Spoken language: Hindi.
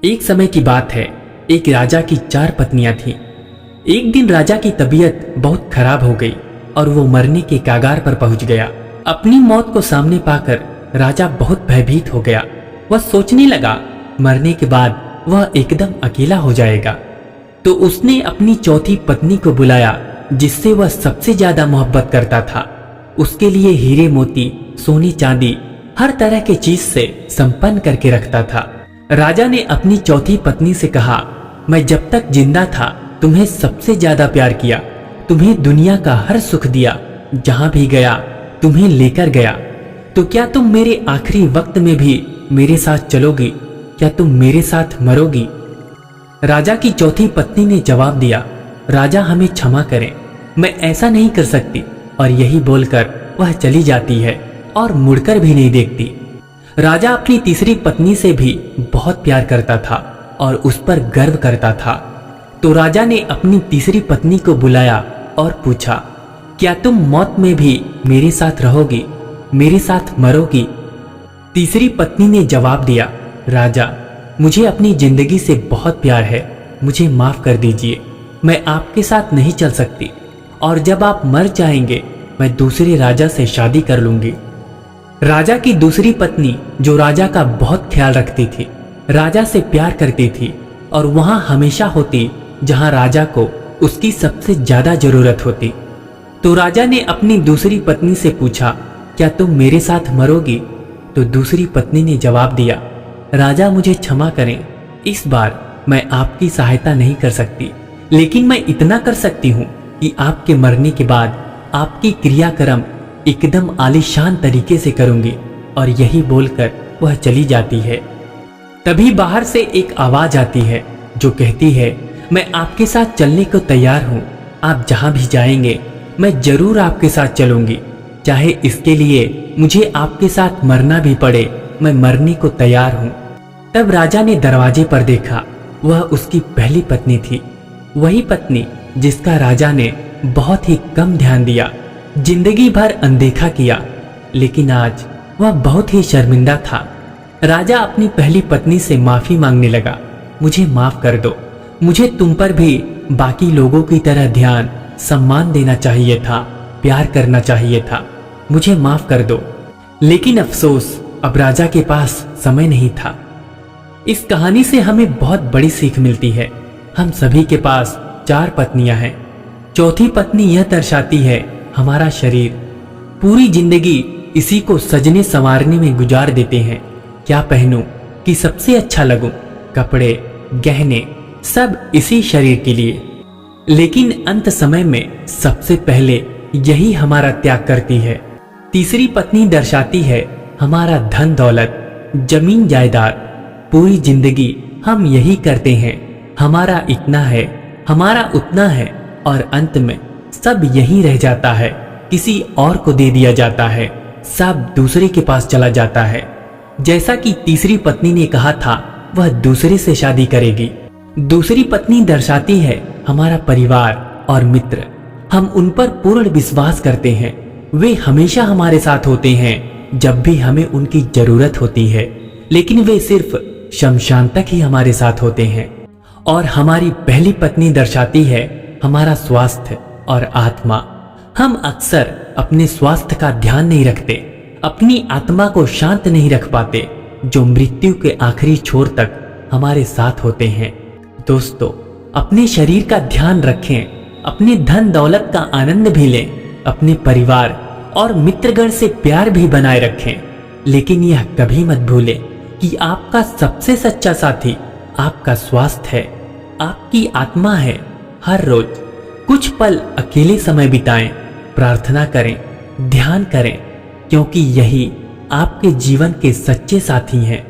एक समय की बात है, एक राजा की 4 पत्नियां थीं। एक दिन राजा की तबीयत बहुत खराब हो गई और वो मरने के कागार पर पहुंच गया। अपनी मौत को सामने पाकर राजा बहुत भयभीत हो गया। वह सोचने लगा मरने के बाद वह एकदम अकेला हो जाएगा। तो उसने अपनी चौथी पत्नी को बुलाया, जिससे वह सबसे ज्यादा मोहब्बत करता था। उसके लिए हीरे मोती, सोने चांदी, हर तरह के चीज से संपन्न करके रखता था। राजा ने अपनी चौथी पत्नी से कहा, मैं जब तक जिंदा था तुम्हें सबसे ज्यादा प्यार किया, तुम्हें दुनिया का हर सुख दिया, जहां भी गया तुम्हें लेकर गया। तो क्या तुम मेरे आखिरी वक्त में भी मेरे साथ चलोगी? क्या तुम मेरे साथ मरोगी? राजा की चौथी पत्नी ने जवाब दिया, राजा हमें क्षमा करें, मैं ऐसा नहीं कर सकती। और यही बोलकर वह चली जाती है और मुड़कर भी नहीं देखती। राजा अपनी तीसरी पत्नी से भी बहुत प्यार करता था और उस पर गर्व करता था। तो राजा ने अपनी तीसरी पत्नी को बुलाया और पूछा, क्या तुम मौत में भी मेरे साथ रहोगी, मेरे साथ मरोगी? तीसरी पत्नी ने जवाब दिया, राजा मुझे अपनी जिंदगी से बहुत प्यार है, मुझे माफ कर दीजिए, मैं आपके साथ नहीं चल सकती और जब आप मर जाएंगे मैं दूसरे राजा से शादी कर लूंगी। राजा की दूसरी पत्नी, जो राजा का बहुत ख्याल रखती थी, राजा से प्यार करती थी और वहां हमेशा होती जहां राजा को उसकी सबसे ज्यादा जरूरत होती। तो राजा ने अपनी दूसरी पत्नी से पूछा, क्या तुम मेरे साथ मरोगी? तो दूसरी पत्नी ने जवाब दिया, राजा मुझे क्षमा करें, इस बार मैं आपकी सहायता नहीं कर सकती, लेकिन मैं इतना कर सकती हूँ कि आपके मरने के बाद आपकी क्रियाक्रम एकदम आलीशान तरीके से करूंगी। और यही बोलकर वह चली जाती है। तभी बाहर से एक आवाज आती है जो कहती है, मैं आपके साथ चलने को तैयार हूँ, आप जहां भी जाएंगे मैं जरूर आपके साथ चलूंगी, चाहे इसके लिए मुझे आपके साथ मरना भी पड़े, मैं मरने को तैयार हूँ। तब राजा ने दरवाजे पर देखा, वह उसकी पहली पत्नी थी, वही पत्नी जिसका राजा ने बहुत ही कम ध्यान दिया, जिंदगी भर अनदेखा किया। लेकिन आज वह बहुत ही शर्मिंदा था। राजा अपनी पहली पत्नी से माफी मांगने लगा, मुझे माफ कर दो, मुझे तुम पर भी बाकी लोगों की तरह ध्यान सम्मान देना चाहिए था, प्यार करना चाहिए था, मुझे माफ कर दो। लेकिन अफसोस, अब राजा के पास समय नहीं था। इस कहानी से हमें बहुत बड़ी सीख मिलती है। हम सभी के पास 4 पत्नियां हैं। चौथी पत्नी यह दर्शाती है हमारा शरीर, पूरी जिंदगी इसी को सजने संवारने में गुजार देते हैं। क्या पहनूं कि सबसे अच्छा लगूं, कपड़े, गहने, सब इसी शरीर के लिए। लेकिन अंत समय में सबसे पहले यही हमारा त्याग करती है। तीसरी पत्नी दर्शाती है हमारा धन दौलत, जमीन जायदाद, पूरी जिंदगी हम यही करते हैं, हमारा इतना है, हमारा उतना है, और अंत में सब यही रह जाता है, किसी और को दे दिया जाता है, सब दूसरे के पास चला जाता है। जैसा कि तीसरी पत्नी ने कहा था, वह दूसरे से शादी करेगी। दूसरी पत्नी दर्शाती है हमारा परिवार और मित्र, हम उन पर पूर्ण विश्वास करते हैं, वे हमेशा हमारे साथ होते हैं जब भी हमें उनकी जरूरत होती है, लेकिन वे सिर्फ शमशान तक ही हमारे साथ होते हैं। और हमारी पहली पत्नी दर्शाती है हमारा स्वास्थ्य और आत्मा। हम अक्सर अपने स्वास्थ्य का ध्यान नहीं रखते, अपनी आत्मा को शांत नहीं रख पाते, जो मृत्यु के आखिरी छोर तक हमारे साथ होते हैं। दोस्तों, अपने शरीर का ध्यान रखें, अपने धन दौलत का आनंद भी लें, अपने परिवार और मित्रगण से प्यार भी बनाए रखें, लेकिन यह कभी मत भूलें कि आपका सबसे सच्चा साथी आपका स्वास्थ्य है, आपकी आत्मा है। हर रोज कुछ पल अकेले समय बिताएं, प्रार्थना करें, ध्यान करें, क्योंकि यही आपके जीवन के सच्चे साथी हैं।